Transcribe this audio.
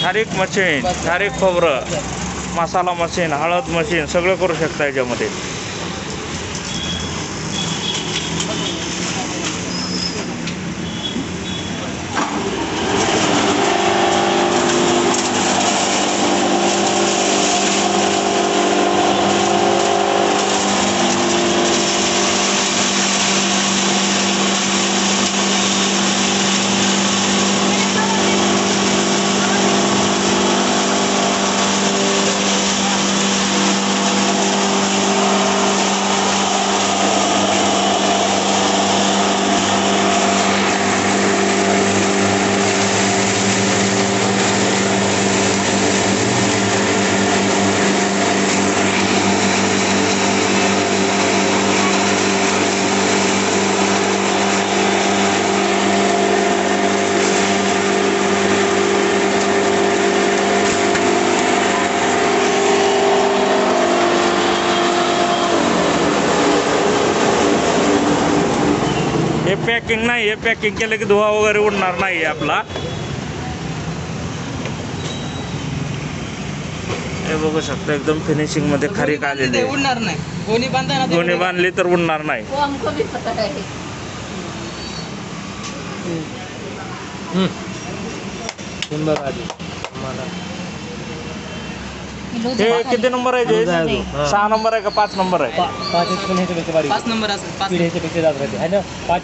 खारीक मशीन, खारीक खोबरं, मसाला मशीन, हळद मशीन सगळं करू शकता याच्यामध्ये. हे पॅकिंग नाही, हे पॅकिंग केलं की धुवा वगैरे उडणार नाही आपला. हे बघू शकता एकदम फिनिशिंग मध्ये खारीक आलेली आहे. उडणार नाही, गोणी बांधा ना, गोणी बांधली तर उडणार नाही. सुंदर आली मला. हे किती नंबर आहे? 6 नंबर आहे का 5 नंबर आहे? 5 पण ह्याच्यापेक्षा बारीक, 5 नंबर असेल, 5 ह्याच्यापेक्षा जास्त राहते है ना. 5